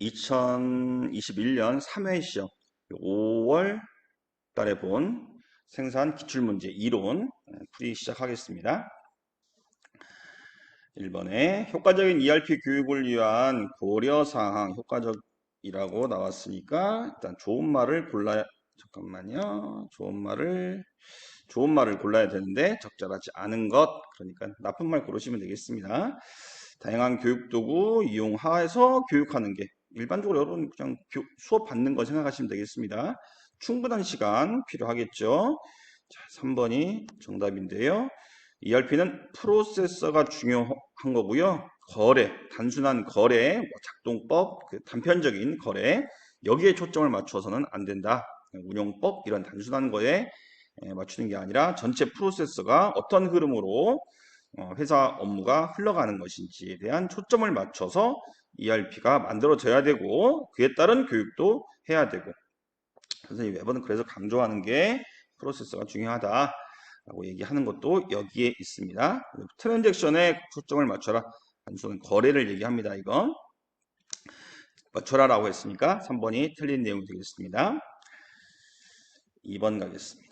2021년 3회 시험 5월 달에 본 생산 기출문제 이론 풀이 시작하겠습니다. 1번에 효과적인 ERP 교육을 위한 고려사항 효과적이라고 나왔으니까 일단 좋은 말을 골라야 잠깐만요. 좋은 말을 골라야 되는데 적절하지 않은 것 그러니까 나쁜 말 고르시면 되겠습니다. 다양한 교육 도구 이용해서 교육하는 게 일반적으로 여러분 그냥 수업 받는 거 생각하시면 되겠습니다. 충분한 시간 필요하겠죠. 자, 3번이 정답인데요. ERP는 프로세서가 중요한 거고요. 거래, 단순한 거래, 작동법, 단편적인 거래 여기에 초점을 맞춰서는 안 된다. 운영법 이런 단순한 거에 맞추는 게 아니라 전체 프로세서가 어떤 흐름으로 회사 업무가 흘러가는 것인지에 대한 초점을 맞춰서 ERP가 만들어져야 되고 그에 따른 교육도 해야 되고 선생님 웨버는 그래서 강조하는 게 프로세서가 중요하다라고 얘기하는 것도 여기에 있습니다. 트랜잭션에 초점을 맞춰라. 단순한 거래를 얘기합니다. 이건 맞춰라라고 했으니까 3번이 틀린 내용이 되겠습니다. 2번 가겠습니다.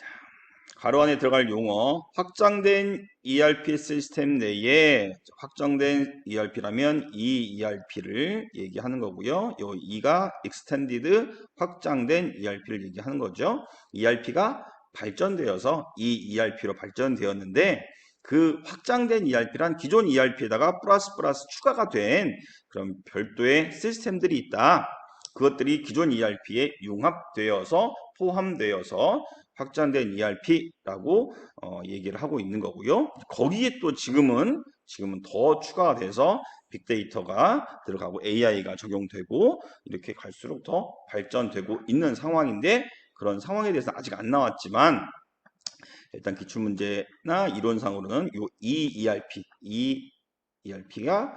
가로 안에 들어갈 용어 확장된 ERP 시스템 내에 확장된 ERP라면 이 ERP를 얘기하는 거고요. 요 2가 extended 확장된 ERP를 얘기하는 거죠. ERP가 발전되어서 이 ERP로 발전되었는데 그 확장된 ERP란 기존 ERP에다가 플러스 추가가 된 그런 별도의 시스템들이 있다. 그것들이 기존 ERP에 융합되어서 포함되어서 확장된 ERP라고 얘기를 하고 있는 거고요. 거기에 또 지금은 더 추가가 돼서 빅데이터가 들어가고 AI가 적용되고 이렇게 갈수록 더 발전되고 있는 상황인데 그런 상황에 대해서는 아직 안 나왔지만 일단 기출문제나 이론상으로는 이 ERP가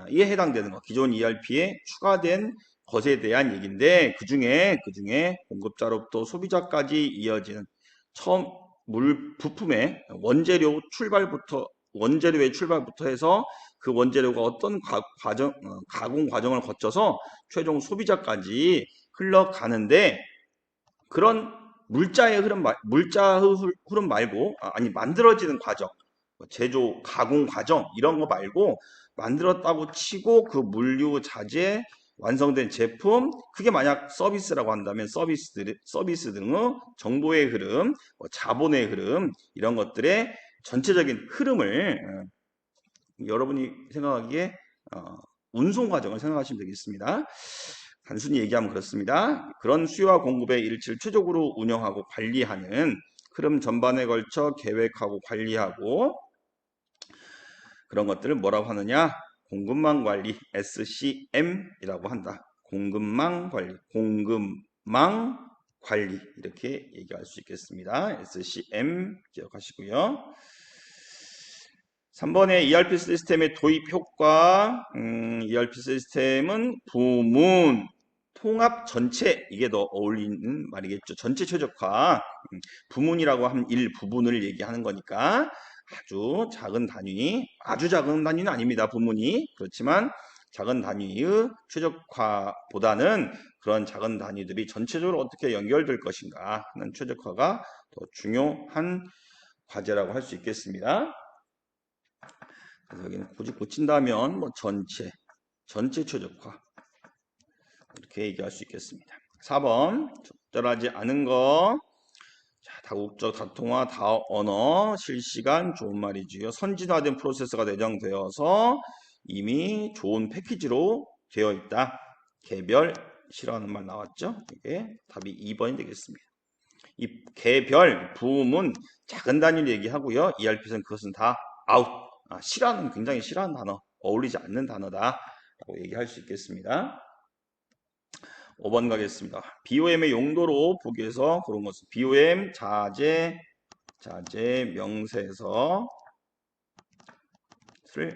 이에 해당되는 거 기존 ERP에 추가된 것에 대한 얘기인데 그 중에 공급자로부터 소비자까지 이어지는 처음 부품의 원재료의 출발부터 해서 그 원재료가 어떤 가공 과정을 거쳐서 최종 소비자까지 흘러가는데 그런 물자 흐름 말고 만들어지는 과정 제조 가공 과정 이런 거 말고 만들었다고 치고 그 물류 자재 완성된 제품 그게 만약 서비스라고 한다면 서비스 등의 정보의 흐름 자본의 흐름 이런 것들의 전체적인 흐름을 여러분이 생각하기에 운송 과정을 생각하시면 되겠습니다. 단순히 얘기하면 그렇습니다. 그런 수요와 공급의 일치를 최적으로 운영하고 관리하는 흐름 전반에 걸쳐 계획하고 관리하고 그런 것들을 뭐라고 하느냐? 공급망 관리, SCM이라고 한다. 공급망 관리 이렇게 얘기할 수 있겠습니다. SCM 기억하시고요. 3번의 ERP 시스템의 도입 효과, ERP 시스템은 부문, 통합 전체, 이게 더 어울리는 말이겠죠. 전체 최적화, 부문이라고 하면 일부분을 얘기하는 거니까 아주 작은 단위는 아닙니다. 부문이. 그렇지만 작은 단위의 최적화보다는 그런 작은 단위들이 전체적으로 어떻게 연결될 것인가 하는 최적화가 더 중요한 과제라고 할 수 있겠습니다. 그래서 여기는 굳이 고친다면 뭐 전체 최적화 이렇게 얘기할 수 있겠습니다. 4번 적절하지 않은 거 자, 다국적 다통화 다언어 실시간 좋은 말이지요. 선진화된 프로세서가 내장되어서 이미 좋은 패키지로 되어 있다. 개별 싫어하는 말 나왔죠? 이게 답이 2번이 되겠습니다. 이 개별 부문 작은 단위를 얘기하고요. ERP에서는 그것은 다 아웃 싫어하는 굉장히 싫어하는 단어 어울리지 않는 단어다라고 얘기할 수 있겠습니다. 5번 가겠습니다. BOM의 용도로 보기에서 그런 것은 BOM 자재 명세서를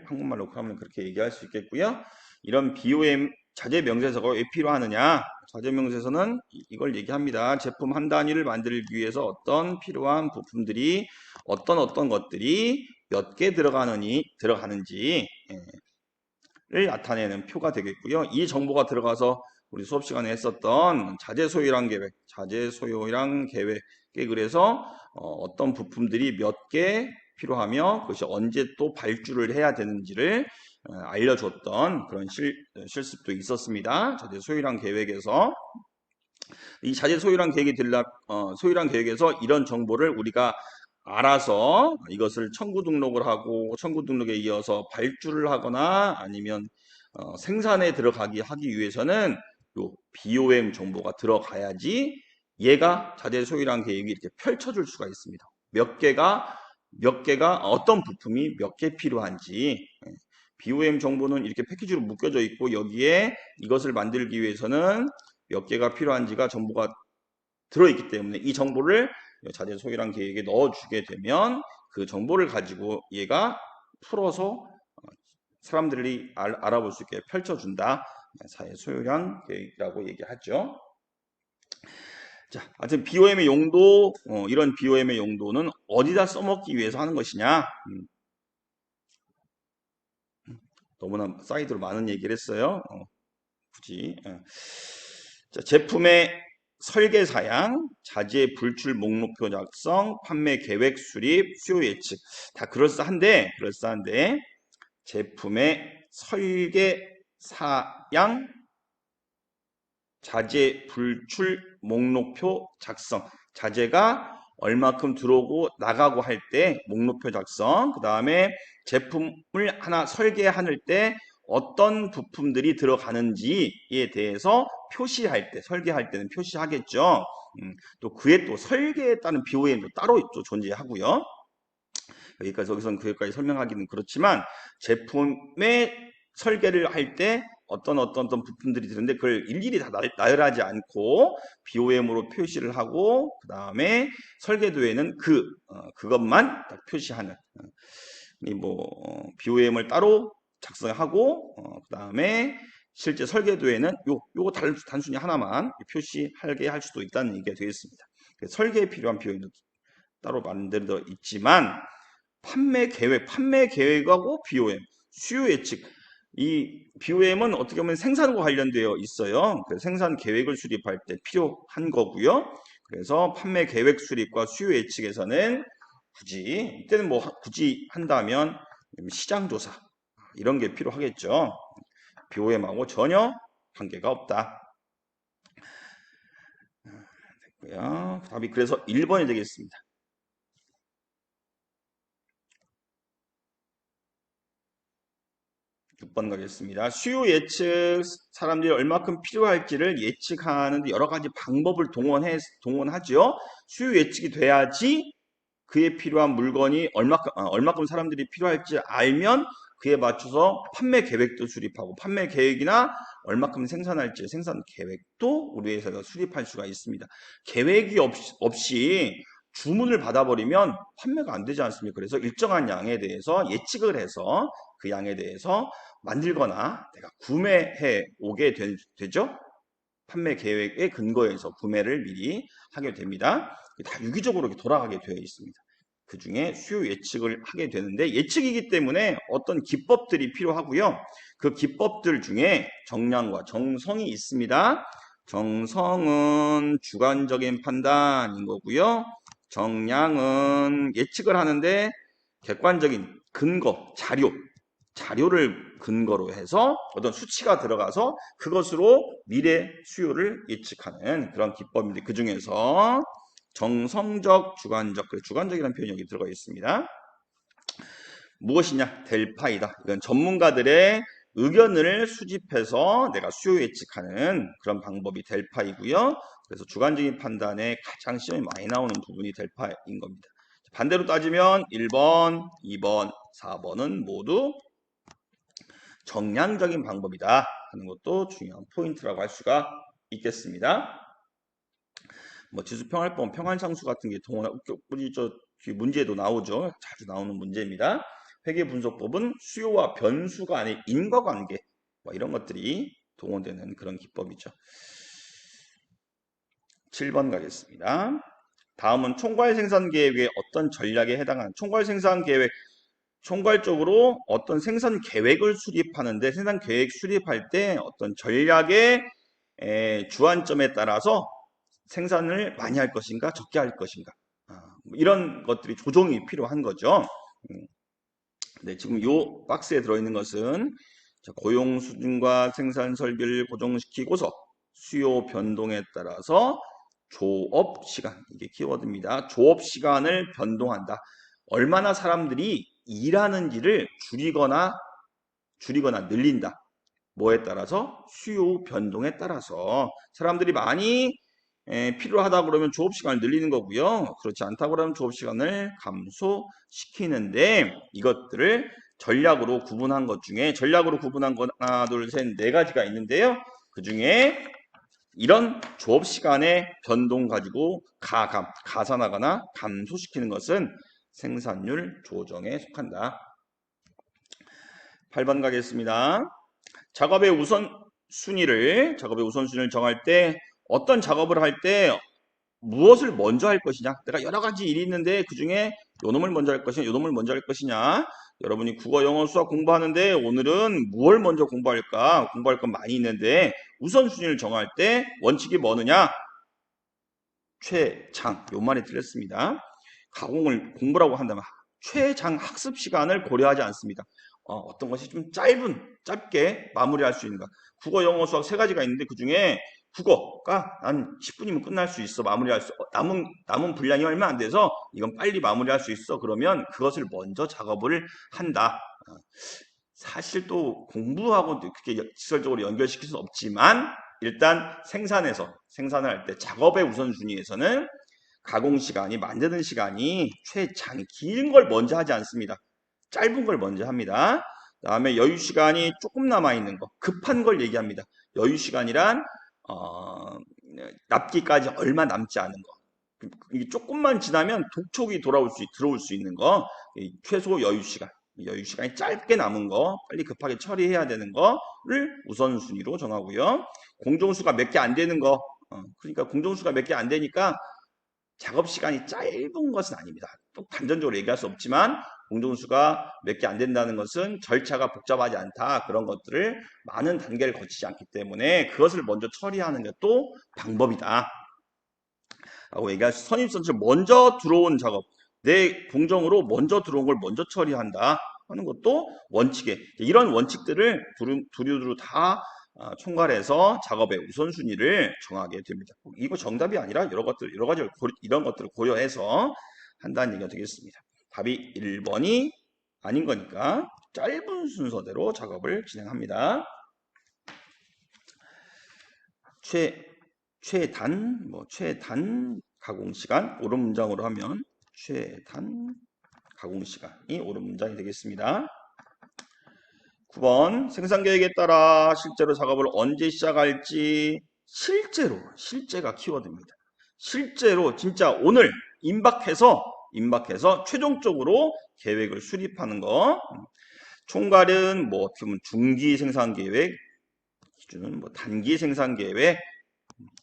한국말로 하면 그렇게 얘기할 수 있겠고요. 이런 BOM 자재 명세서가 왜 필요하느냐? 자재 명세서는 이걸 얘기합니다. 제품 한 단위를 만들기 위해서 어떤 필요한 부품들이 어떤 것들이 몇 개 들어가는지를 나타내는 표가 되겠고요. 이 정보가 들어가서 우리 수업 시간에 했었던 자재소요량 계획, 자재소요량 계획에 그래서 어떤 부품들이 몇 개 필요하며 그것이 언제 또 발주를 해야 되는지를 알려줬던 그런 실습도 있었습니다. 자재소요량 계획에서 이 자재소요량 계획이 소요량 계획에서 이런 정보를 우리가 알아서 이것을 청구 등록을 하고 청구 등록에 이어서 발주를 하거나 아니면 생산에 들어가기 하기 위해서는 요 BOM 정보가 들어가야지 얘가 자재 소유량 계획이 이렇게 펼쳐줄 수가 있습니다. 몇 개가 어떤 부품이 몇 개 필요한지 BOM 정보는 이렇게 패키지로 묶여져 있고 여기에 이것을 만들기 위해서는 몇 개가 필요한지가 정보가 들어있기 때문에 이 정보를 자재 소유량 계획에 넣어주게 되면 그 정보를 가지고 얘가 풀어서 사람들이 알아볼 수 있게 펼쳐준다. 자재 소유량 계획이라고 얘기하죠. 자, 하여튼 BOM의 용도, 이런 BOM의 용도는 어디다 써먹기 위해서 하는 것이냐? 너무나 사이드로 많은 얘기를 했어요. 굳이. 자, 제품의 설계 사양, 자재 불출 목록표 작성, 판매 계획 수립, 수요 예측 다 그럴싸한데 제품의 설계 사양, 자재 불출 목록표 작성, 자재가 얼마큼 들어오고 나가고 할 때 목록표 작성, 그 다음에 제품을 하나 설계할 때 어떤 부품들이 들어가는지에 대해서 표시할 때, 설계할 때는 표시하겠죠. 또 그에 또 설계에 따른 BOM도 따로 또 존재하고요. 여기서는 그것까지 설명하기는 그렇지만 제품의 설계를 할 때 어떤 부품들이 드는데 그걸 일일이 다 나열하지 않고 BOM으로 표시를 하고 그 다음에 설계도에는 그것만 딱 표시하는 BOM을 따로 작성하고 그 다음에 실제 설계도에는 요거 단순히 하나만 표시하게 할 수도 있다는 얘기가 되겠습니다. 설계에 필요한 BOM도 따로 만들어 있지만 판매 계획하고 BOM, 수요 예측. 이 BOM은 어떻게 보면 생산과 관련되어 있어요. 그래서 생산 계획을 수립할 때 필요한 거고요. 그래서 판매 계획 수립과 수요 예측에서는 이때는 굳이 한다면 시장 조사 이런 게 필요하겠죠. BOM하고 전혀 관계가 없다. 됐고요. 답이 그래서 1번이 되겠습니다. 6번 가겠습니다. 수요 예측, 사람들이 얼마큼 필요할지를 예측하는 데 여러 가지 방법을 동원하죠. 수요 예측이 돼야지 그에 필요한 물건이 얼마큼 사람들이 필요할지 알면 그에 맞춰서 판매 계획도 수립하고 판매 계획이나 얼마큼 생산할지 생산 계획도 우리 회사가 수립할 수가 있습니다. 계획이 없이 주문을 받아버리면 판매가 안 되지 않습니까? 그래서 일정한 양에 대해서 예측을 해서 그 양에 대해서 만들거나 내가 구매해 오게 되죠. 판매 계획에 근거해서 구매를 미리 하게 됩니다. 다 유기적으로 이렇게 돌아가게 되어 있습니다. 그 중에 수요 예측을 하게 되는데 예측이기 때문에 어떤 기법들이 필요하고요. 그 기법들 중에 정량과 정성이 있습니다. 정성은 주관적인 판단인 거고요. 정량은 예측을 하는데 객관적인 근거, 자료를 근거로 해서 어떤 수치가 들어가서 그것으로 미래 수요를 예측하는 그런 기법인데 그 중에서 정성적, 주관적, 주관적이라는 표현이 여기 들어가 있습니다. 무엇이냐? 델파이다. 이건 전문가들의 의견을 수집해서 내가 수요 예측하는 그런 방법이 델파이고요. 그래서 주관적인 판단에 가장 시험이 많이 나오는 부분이 델파인 겁니다. 반대로 따지면 1번, 2번, 4번은 모두 정량적인 방법이다 하는 것도 중요한 포인트라고 할 수가 있겠습니다. 지수평활법, 평활상수 같은 게 우리 문제에도 나오죠. 자주 나오는 문제입니다. 회계분석법은 수요와 변수 간의 인과관계 이런 것들이 동원되는 그런 기법이죠. 7번 가겠습니다. 다음은 총괄생산계획의 어떤 전략에 해당하는 총괄생산계획 총괄적으로 어떤 생산 계획을 수립하는데 생산 계획 수립할 때 어떤 전략의 주안점에 따라서 생산을 많이 할 것인가 적게 할 것인가 뭐 이런 것들이 조정이 필요한 거죠. 네, 지금 이 박스에 들어있는 것은 고용 수준과 생산 설비를 고정시키고서 수요 변동에 따라서 조업 시간, 이게 키워드입니다. 조업 시간을 변동한다. 얼마나 사람들이 일하는지를 줄이거나 늘린다. 뭐에 따라서? 수요 변동에 따라서 사람들이 많이 필요하다 그러면 조업 시간을 늘리는 거고요. 그렇지 않다 그러면 조업 시간을 감소시키는데 이것들을 전략으로 구분한 것 중에 전략으로 구분한 건 하나, 둘, 셋, 네 가지가 있는데요. 그 중에 이런 조업 시간의 변동 가지고 가산하거나 감소시키는 것은 생산률 조정에 속한다. 8번 가겠습니다. 작업의 우선순위를 정할 때 어떤 작업을 할 때 무엇을 먼저 할 것이냐, 내가 여러 가지 일이 있는데 그 중에 요 놈을 먼저 할 것이냐 요 놈을 먼저 할 것이냐, 여러분이 국어, 영어, 수학 공부하는데 오늘은 무엇을 먼저 공부할까, 공부할 건 많이 있는데 우선순위를 정할 때 원칙이 뭐느냐, 최장, 요 말이 틀렸습니다. 가공을 공부라고 한다면 최장 학습 시간을 고려하지 않습니다. 어떤 것이 좀 짧게 마무리할 수 있는가. 국어, 영어, 수학 세 가지가 있는데 그 중에 국어가 한 10분이면 끝날 수 있어. 마무리할 수, 남은 분량이 얼마 안 돼서 이건 빨리 마무리할 수 있어. 그러면 그것을 먼저 작업을 한다. 사실 또 공부하고 그렇게 직설적으로 연결시킬 수는 없지만 일단 생산을 할 때 작업의 우선순위에서는 가공 시간이, 만드는 시간이 최장 긴 걸 먼저 하지 않습니다. 짧은 걸 먼저 합니다. 그 다음에 여유 시간이 조금 남아있는 거, 급한 걸 얘기합니다. 여유 시간이란 납기까지 얼마 남지 않은 거. 이게 조금만 지나면 독촉이 들어올 수 있는 거, 최소 여유 시간. 여유 시간이 짧게 남은 거, 빨리 급하게 처리해야 되는 거를 우선순위로 정하고요. 공정수가 몇 개 안 되는 거, 그러니까 공정수가 몇 개 안 되니까 작업 시간이 짧은 것은 아닙니다. 또 단전적으로 얘기할 수 없지만 공정수가 몇 개 안 된다는 것은 절차가 복잡하지 않다. 그런 것들을 많은 단계를 거치지 않기 때문에 그것을 먼저 처리하는 것도 방법이다. 라고 얘기할 수, 선입선출 먼저 들어온 작업, 내 공정으로 먼저 들어온 걸 먼저 처리한다 하는 것도 원칙에, 이런 원칙들을 두루두루 다 총괄해서 작업의 우선순위를 정하게 됩니다. 이거 정답이 아니라 여러 가지 이런 것들을 고려해서 한다는 얘기가 되겠습니다. 답이 1번이 아닌 거니까 짧은 순서대로 작업을 진행합니다. 최단 가공 시간, 옳은 문장으로 하면 최단 가공 시간이 옳은 문장이 되겠습니다. 9번 생산 계획에 따라 실제로 작업을 언제 시작할지, 실제가 키워드입니다. 실제로 진짜 오늘 임박해서 최종적으로 계획을 수립하는 거. 총괄은 뭐 어떻게 보면 중기 생산 계획, 기준은 뭐 단기 생산 계획,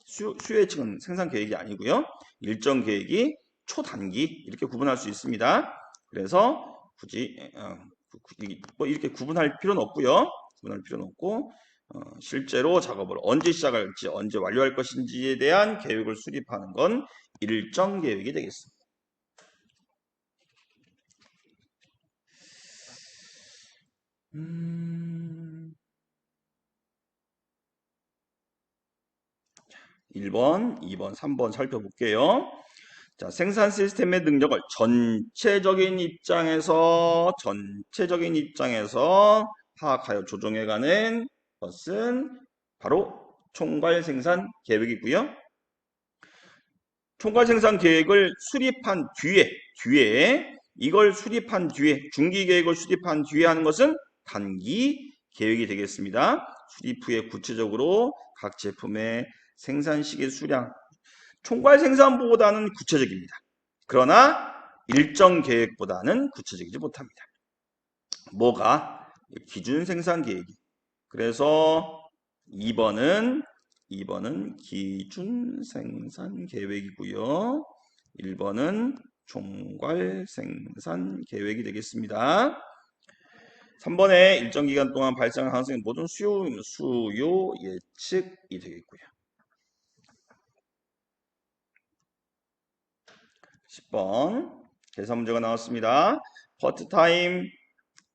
수요예측은 생산 계획이 아니고요. 일정 계획이 초단기 이렇게 구분할 수 있습니다. 그래서 굳이 뭐 이렇게 구분할 필요는 없고요. 실제로 작업을 언제 시작할지, 언제 완료할 것인지에 대한 계획을 수립하는 건 일정 계획이 되겠습니다. 자, 1번, 2번, 3번 살펴볼게요. 자, 생산 시스템의 능력을 전체적인 입장에서 파악하여 조정해가는 것은 바로 총괄 생산 계획이고요. 총괄 생산 계획을 수립한 뒤에 중기 계획을 수립한 뒤에 하는 것은 단기 계획이 되겠습니다. 수립 후에 구체적으로 각 제품의 생산 시기 수량, 총괄 생산보다는 구체적입니다. 그러나 일정 계획보다는 구체적이지 못합니다. 뭐가? 기준 생산 계획이. 그래서 2번은 기준 생산 계획이고요. 1번은 총괄 생산 계획이 되겠습니다. 3번에 일정 기간 동안 발생할 가능성이 모든 수요 예측이 되겠고요. 10번 계산 문제가 나왔습니다. 파트타임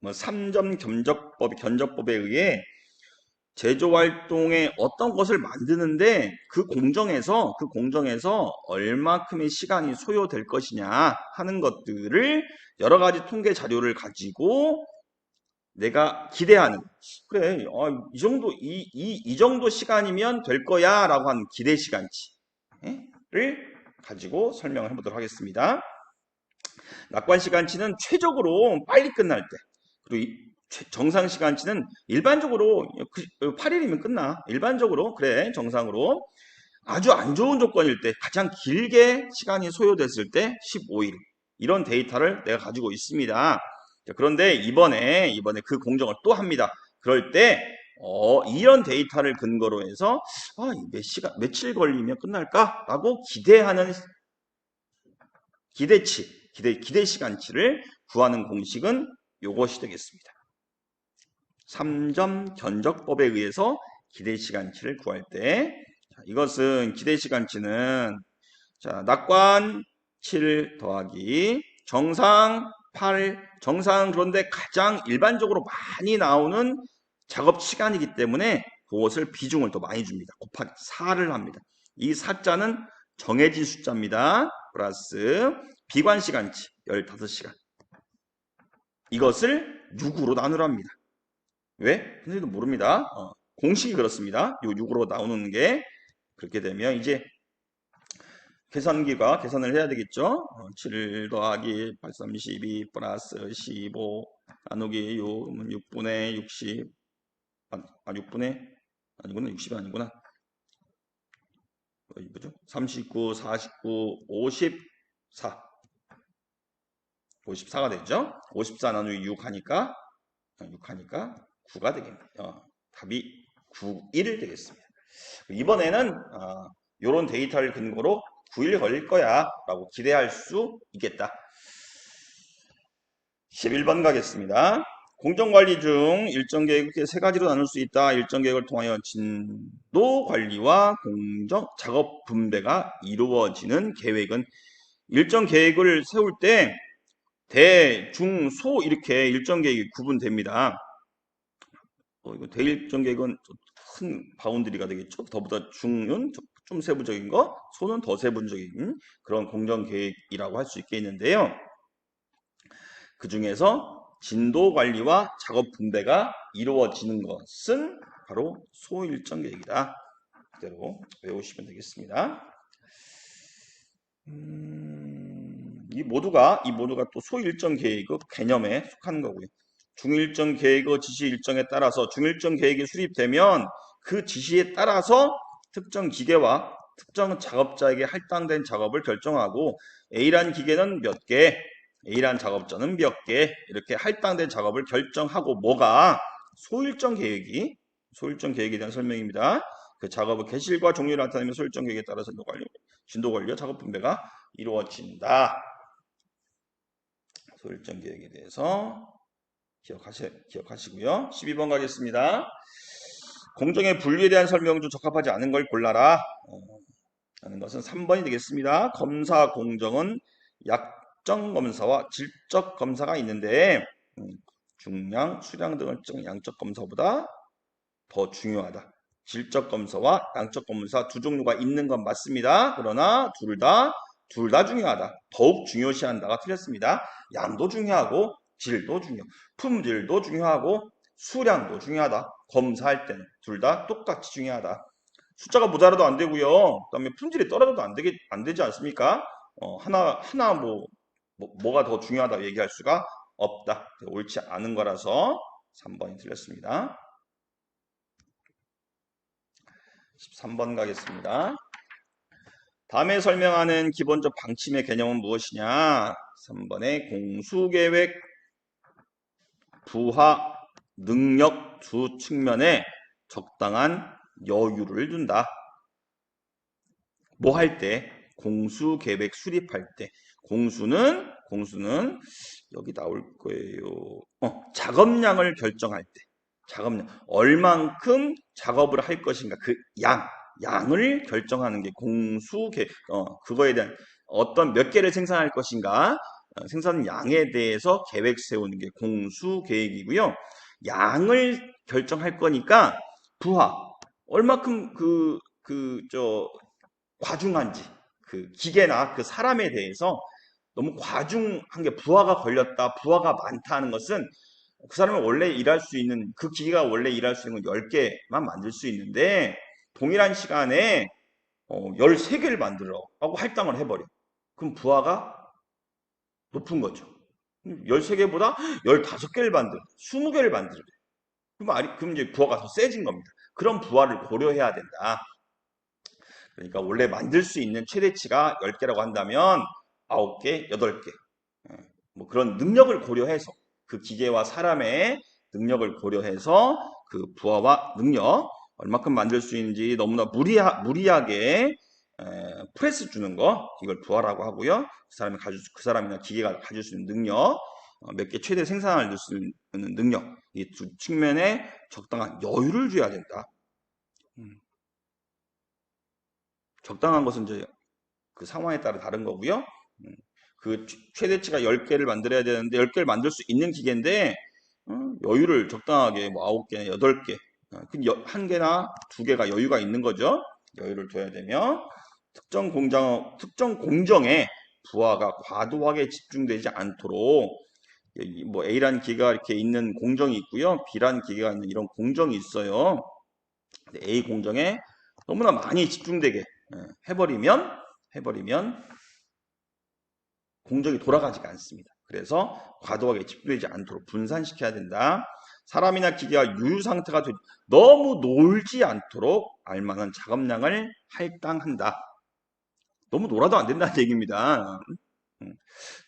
3점 견적법에 의해 제조활동에 어떤 것을 만드는데 그 공정에서 얼마큼의 시간이 소요될 것이냐 하는 것들을 여러 가지 통계 자료를 가지고 내가 기대하는, 그래, 이 정도 시간이면 될 거야 라고 하는 기대 시간치를 가지고 설명을 해보도록 하겠습니다. 낙관 시간치는 최적으로 빨리 끝날 때, 그리고 정상 시간치는 일반적으로 8일이면 끝나. 일반적으로 그래, 정상으로. 아주 안 좋은 조건일 때, 가장 길게 시간이 소요됐을 때 15일. 이런 데이터를 내가 가지고 있습니다. 그런데 이번에 그 공정을 또 합니다. 그럴 때 이런 데이터를 근거로 해서 며칠 걸리면 끝날까라고 기대하는 기대 시간치를 구하는 공식은 요것이 되겠습니다. 3점 견적법에 의해서 기대 시간치를 구할 때, 이것은 기대 시간치는 낙관 7 더하기 정상 8, 정상, 그런데 가장 일반적으로 많이 나오는 작업 시간이기 때문에 그것을 비중을 더 많이 줍니다. 곱하기 4를 합니다. 이 4자는 정해진 숫자입니다. 플러스 비관 시간치 15시간. 이것을 6으로 나누랍니다. 왜? 선생님도 모릅니다. 공식이 그렇습니다. 요 6으로 나오는 게, 그렇게 되면 이제 계산기가 계산을 해야 되겠죠. 7 더하기 832 플러스 15 나누기 6분의 60, 6분의 아니구나, 60이 아니구나. 뭐죠? 39, 49, 54. 54가 되죠. 54 나누기 6 하니까 9가 되겠네요. 답이 9, 1 되겠습니다. 이번에는 이런 데이터를 근거로 9일 걸릴 거야 라고 기대할 수 있겠다. 11번 가겠습니다. 공정관리 중 일정 계획을 세 가지로 나눌 수 있다. 일정 계획을 통하여 진도 관리와 공정 작업 분배가 이루어지는 계획은, 일정 계획을 세울 때 대, 중, 소 이렇게 일정 계획이 구분됩니다. 이거 대일정 계획은 큰 바운드리가 되겠죠. 더보다 중은 좀 세부적인 거, 소는 더 세부적인 그런 공정 계획이라고 할 수 있겠는데요. 그 중에서 진도 관리와 작업 분배가 이루어지는 것은 바로 소일정 계획이다. 그대로 외우시면 되겠습니다. 이 모두가 또 소일정 계획의 개념에 속하는 거고요. 중일정 계획의 지시 일정에 따라서 중일정 계획이 수립되면 그 지시에 따라서 특정 기계와 특정 작업자에게 할당된 작업을 결정하고, A란 기계는 몇 개, A란 작업자는 몇 개, 이렇게 할당된 작업을 결정하고, 뭐가 소일정 계획에 대한 설명입니다. 그 작업의 개실과 종류를 나타내면 소일정 계획에 따라서 진도 관리와 작업 분배가 이루어진다. 소일정 계획에 대해서 기억하시고요. 12번 가겠습니다. 공정의 분류에 대한 설명 중 적합하지 않은 걸 골라라. 하는 것은 3번이 되겠습니다. 검사 공정은 약정 검사와 질적 검사가 있는데 중량, 수량 등을 찍은 양적 검사보다 더 중요하다. 질적 검사와 양적 검사 두 종류가 있는 건 맞습니다. 그러나 둘 다 중요하다. 더욱 중요시한다가 틀렸습니다. 양도 중요하고 질도 중요하고 품질도 중요하고 수량도 중요하다. 검사할 때는 둘 다 똑같이 중요하다. 숫자가 모자라도 안 되고요. 그다음에 품질이 떨어져도 안 되지 않습니까? 하나 뭐가 더 중요하다 얘기할 수가 없다. 옳지 않은 거라서 3번이 틀렸습니다. 13번 가겠습니다. 다음에 설명하는 기본적 방침의 개념은 무엇이냐? 3번에 공수계획, 부하, 능력 두 측면에 적당한 여유를 둔다. 뭐 할 때? 공수계획 수립할 때. 공수는 공수는 여기 나올 거예요. 작업량을 결정할 때. 작업량. 얼만큼 작업을 할 것인가. 그 양을 결정하는 게 그거에 대한 어떤 몇 개를 생산할 것인가. 생산 양에 대해서 계획 세우는 게 공수 계획이고요. 양을 결정할 거니까 부하. 얼마큼 과중한지. 그 기계나 그 사람에 대해서 너무 과중한 게 부하가 걸렸다, 부하가 많다 하는 것은 그 사람이 원래 일할 수 있는, 그 기계가 원래 일할 수 있는 건 10개만 만들 수 있는데 동일한 시간에 13개를 만들어 하고 할당을 해버려. 그럼 부하가 높은 거죠. 13개보다 15개를 만들어, 20개를 만들어. 그럼 이제 부하가 더 세진 겁니다. 그런 부하를 고려해야 된다. 그러니까 원래 만들 수 있는 최대치가 10개라고 한다면 9개, 8개. 뭐 그런 능력을 고려해서 그 기계와 사람의 능력을 고려해서 그 부하와 능력 얼마큼 만들 수 있는지 너무나 무리하게 프레스 주는 거 이걸 부하라고 하고요. 그 사람이나 기계가 가질 수 있는 능력 몇 개 최대 생산할 수 있는 능력 이 두 측면에 적당한 여유를 줘야 된다. 적당한 것은 이제 그 상황에 따라 다른 거고요. 그 최대치가 10개를 만들어야 되는데 10개를 만들 수 있는 기계인데 여유를 적당하게 뭐 9개, 8개, 한 개나 2개가 여유가 있는 거죠. 여유를 둬야 되며 특정 공정에 부하가 과도하게 집중되지 않도록 뭐 A라는 기계가 이렇게 있는 공정이 있고요. B라는 기계가 있는 이런 공정이 있어요. A 공정에 너무나 많이 집중되게 해버리면 공정이 돌아가지가 않습니다. 그래서 과도하게 집중되지 않도록 분산시켜야 된다. 사람이나 기계가 유유 상태가 너무 놀지 않도록 알만한 작업량을 할당한다. 너무 놀아도 안 된다는 얘기입니다.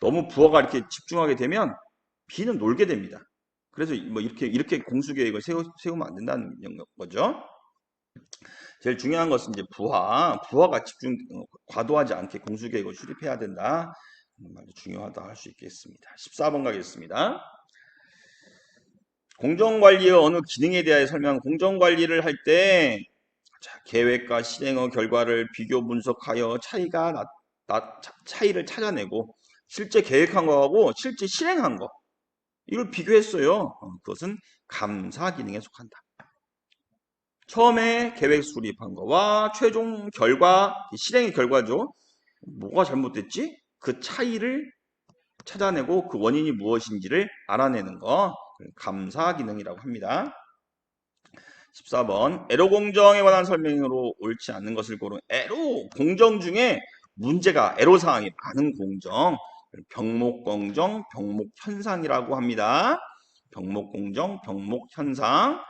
너무 부하가 이렇게 집중하게 되면 B는 놀게 됩니다. 그래서 뭐 이렇게 공수 계획을 세우면 안 된다는 거죠. 제일 중요한 것은 이제 부하가 과도하지 않게 공수 계획을 수립해야 된다. 중요하다 할 수 있겠습니다. 14번 가겠습니다. 공정관리의 어느 기능에 대하여 설명. 공정관리를 할 때 계획과 실행의 결과를 비교 분석하여 차이를 찾아내고 실제 계획한 거하고 실제 실행한 거 이걸 비교했어요. 그것은 감사 기능에 속한다. 처음에 계획 수립한 거와 최종 결과, 실행의 결과죠. 뭐가 잘못됐지? 그 차이를 찾아내고 그 원인이 무엇인지를 알아내는 거 감사 기능이라고 합니다. 14번 에로 공정에 관한 설명으로 옳지 않는 것을 고른 에로 공정 중에 문제가 애로사항이 많은 공정 병목공정, 병목현상이라고 합니다. 병목공정, 병목현상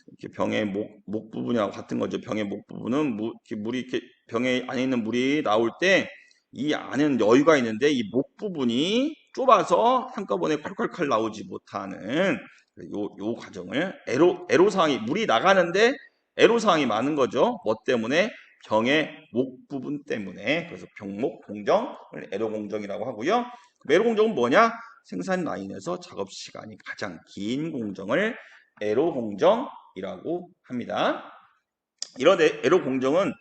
이렇게 병의 목 부분이랑 같은 거죠. 병의 목 부분은 물이 이렇게 병에 안에 있는 물이 나올 때 이 안에는 여유가 있는데 이 목 부분이 좁아서 한꺼번에 콸콸콸 나오지 못하는 요 과정을 애로사항이 물이 나가는데 애로사항이 많은 거죠. 뭐 때문에? 병의 목 부분 때문에. 그래서 병목 공정을 애로공정이라고 하고요. 애로공정은 뭐냐? 생산 라인에서 작업 시간이 가장 긴 공정을 애로공정이라고 합니다. 이런 애로공정은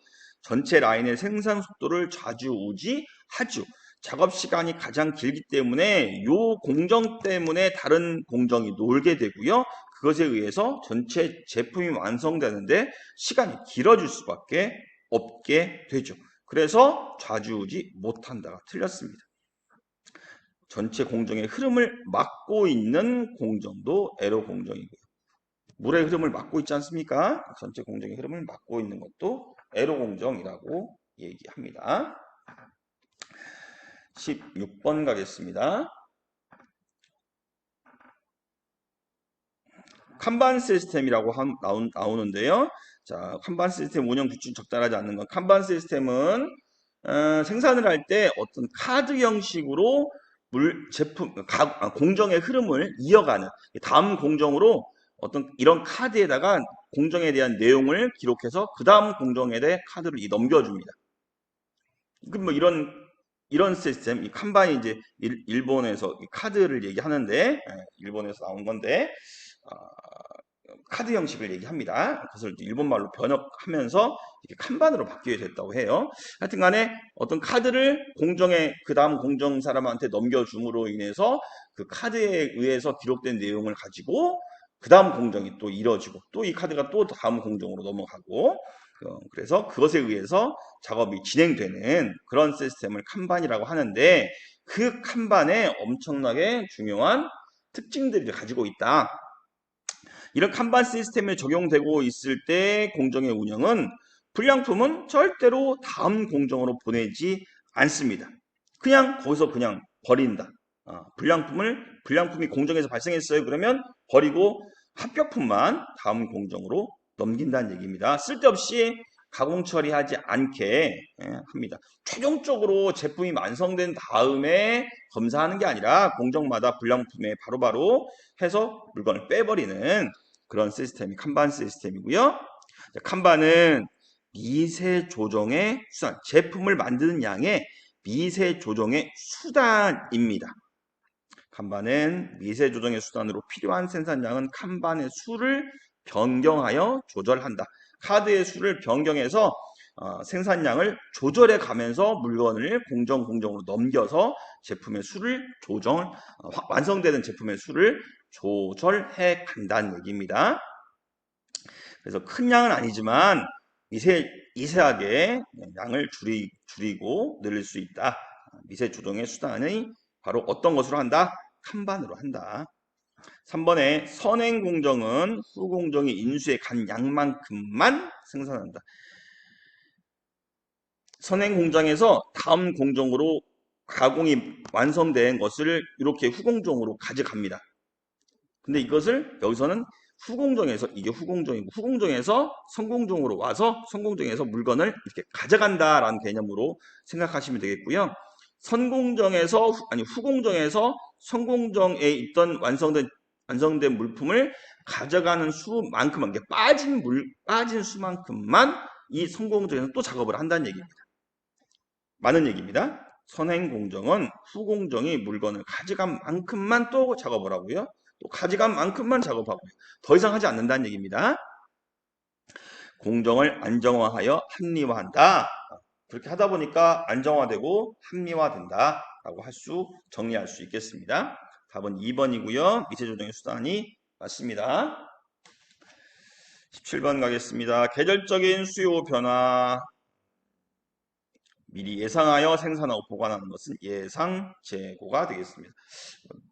전체 라인의 생산 속도를 좌지우지하죠. 작업 시간이 가장 길기 때문에 이 공정 때문에 다른 공정이 놀게 되고요. 그것에 의해서 전체 제품이 완성되는데 시간이 길어질 수밖에 없게 되죠. 그래서 좌지우지 못한다가 틀렸습니다. 전체 공정의 흐름을 막고 있는 공정도 에러 공정이고요. 물의 흐름을 막고 있지 않습니까? 전체 공정의 흐름을 막고 있는 것도 에러 공정이라고 얘기합니다. 16번 가겠습니다. 칸반 시스템이라고 나오는데요. 자, 칸반 시스템 운영 규칙이 적절하지 않는 건 칸반 시스템은 생산을 할 때 어떤 카드 형식으로 공정의 흐름을 이어가는 다음 공정으로 어떤 이런 카드에다가 공정에 대한 내용을 기록해서 그 다음 공정에 대해 카드를 넘겨줍니다. 그럼 뭐 이런 시스템, 이 칸반이 이제 일본에서 카드를 얘기하는데, 일본에서 나온 건데, 어, 카드 형식을 얘기합니다. 그것을 일본말로 번역하면서 이렇게 칸반으로 바뀌게 됐다고 해요. 하여튼 간에 어떤 카드를 공정에, 그 다음 공정 사람한테 넘겨줌으로 인해서 그 카드에 의해서 기록된 내용을 가지고 그 다음 공정이 또 이뤄지고 또 이 카드가 또 다음 공정으로 넘어가고 그래서 그것에 의해서 작업이 진행되는 그런 시스템을 칸반이라고 하는데 그 칸반에 엄청나게 중요한 특징들을 가지고 있다. 이런 칸반 시스템에 적용되고 있을 때 공정의 운영은 불량품은 절대로 다음 공정으로 보내지 않습니다. 그냥 거기서 그냥 버린다. 불량품이 공정에서 발생했어요. 그러면 버리고 합격품만 다음 공정으로 넘긴다는 얘기입니다. 쓸데없이 가공 처리하지 않게 합니다. 최종적으로 제품이 완성된 다음에 검사하는 게 아니라 공정마다 불량품에 바로바로 해서 물건을 빼버리는 그런 시스템이 칸반 시스템이고요. 칸반은 미세 조정의 수단, 제품을 만드는 양의 미세 조정의 수단입니다. 칸반은 미세 조정의 수단으로 필요한 생산량은 칸반의 수를 변경하여 조절한다. 카드의 수를 변경해서 생산량을 조절해 가면서 물건을 공정으로 넘겨서 제품의 수를 완성되는 제품의 수를 조절해 간다는 얘기입니다. 그래서 큰 양은 아니지만 미세하게 양을 줄이고 늘릴 수 있다. 미세 조정의 수단이 바로 어떤 것으로 한다? 칸반으로 한다. 3번에 선행 공정은 후 공정이 인수해 간 양만큼만 생산한다. 선행 공장에서 다음 공정으로 가공이 완성된 것을 이렇게 후공정으로 가져갑니다. 근데 이것을 여기서는 후공정에서, 이게 후공정이고 후공정에서 선공정으로 와서 선공정에서 물건을 이렇게 가져간다라는 개념으로 생각하시면 되겠고요. 후공정에서 선공정에 있던 완성된 물품을 가져가는 수만큼만, 빠진 수만큼만 이 선공정에서 또 작업을 한다는 얘기입니다. 많은 얘기입니다. 선행 공정은 후공정이 물건을 가져간 만큼만 또 작업을 하고요. 또 가져간 만큼만 작업하고요. 더 이상 하지 않는다는 얘기입니다. 공정을 안정화하여 합리화한다. 그렇게 하다 보니까 안정화되고 합리화된다 라고 정리할 수 있겠습니다. 답은 2번이고요. 미세 조정의 수단이 맞습니다. 17번 가겠습니다. 계절적인 수요 변화. 미리 예상하여 생산하고 보관하는 것은 예상 재고가 되겠습니다.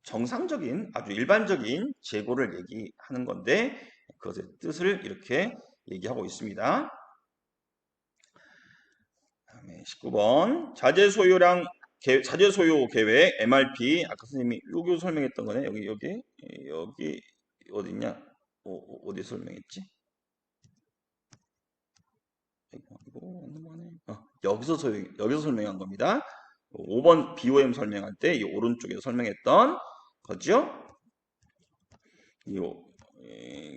정상적인, 아주 일반적인 재고를 얘기하는 건데 그것의 뜻을 이렇게 얘기하고 있습니다. 다음에 19번 자재소요 계획 MRP. 아까 선생님이 여기 설명했던 거네. 여기 어디냐? 어디 설명했지? 여기서 설명한 겁니다. 5번 BOM 설명할 때 이 오른쪽에서 설명했던 거죠.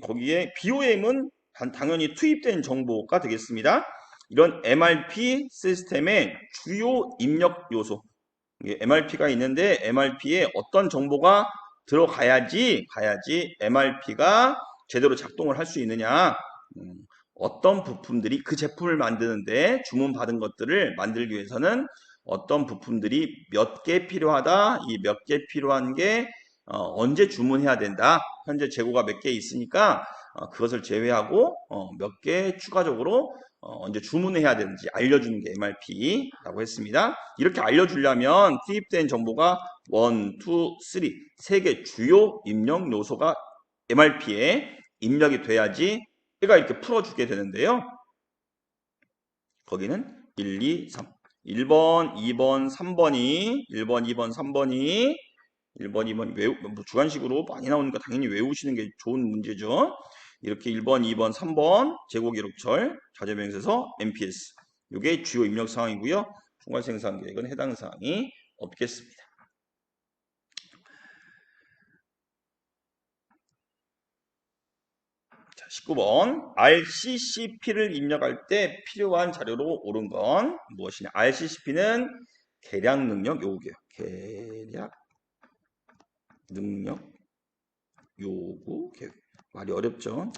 거기에 BOM은 당연히 투입된 정보가 되겠습니다. 이런 MRP 시스템의 주요 입력 요소, MRP가 있는데 MRP에 어떤 정보가 들어가야지 MRP가 제대로 작동을 할 수 있느냐, 어떤 부품들이 그 제품을 만드는데 주문받은 것들을 만들기 위해서는 어떤 부품들이 몇 개 필요하다, 이 몇 개 필요한 게 언제 주문해야 된다, 현재 재고가 몇 개 있으니까 그것을 제외하고 몇 개 추가적으로 언제 주문해야 되는지 알려주는 게 MRP라고 했습니다. 이렇게 알려주려면 투입된 정보가 1, 2, 3, 3개 주요 입력 요소가 MRP에 입력이 돼야지 얘가 이렇게 풀어주게 되는데요. 거기는 1, 2, 3. 1번, 2번, 3번이 1번, 2번, 3번이 1번, 2번 주관식으로 많이 나오니까 당연히 외우시는 게 좋은 문제죠. 이렇게 1번, 2번, 3번 재고기록철, 자재명세서, MPS. 이게 주요 입력 사항이고요. 총괄생산계획은 해당 사항이 없겠습니다. 자, 19번 RCCP를 입력할 때 필요한 자료로 옳은 건 무엇이냐? RCCP는 계량 능력 요구 계획. 계량 능력 요구 계획. 말이 어렵죠?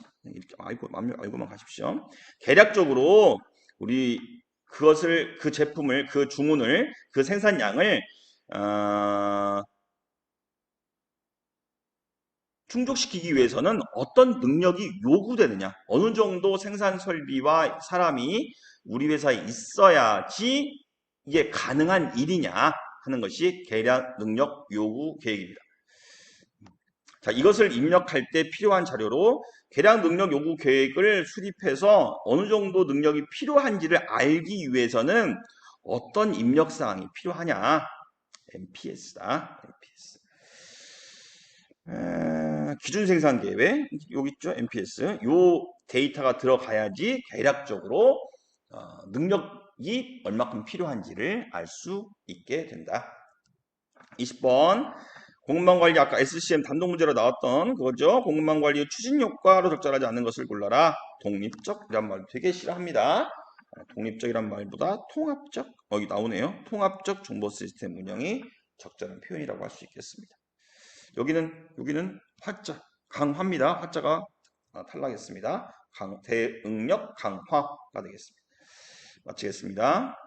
알고만 가십시오. 계략적으로 우리 그것을 그 제품을 그 주문을 그 생산량을 충족시키기 위해서는 어떤 능력이 요구되느냐, 어느 정도 생산 설비와 사람이 우리 회사에 있어야지 이게 가능한 일이냐 하는 것이 계략 능력 요구 계획입니다. 자, 이것을 입력할 때 필요한 자료로 계량 능력 요구 계획을 수립해서 어느 정도 능력이 필요한지를 알기 위해서는 어떤 입력 사항이 필요하냐? MPS다. MPS. 기준 생산 계획 여기 있죠. MPS. 요 데이터가 들어가야지 대략적으로 능력이 얼마큼 필요한지를 알 수 있게 된다. 20번 공급망 관리 아까 SCM 단독 문제로 나왔던 그거죠. 공급망 관리의 추진 효과로 적절하지 않는 것을 골라라. 독립적이란 말 되게 싫어합니다. 독립적이란 말보다 통합적 여기 나오네요. 통합적 정보 시스템 운영이 적절한 표현이라고 할 수 있겠습니다. 여기는 화자 강화입니다. 화자가 탈락했습니다. 대응력 강화가 되겠습니다. 마치겠습니다.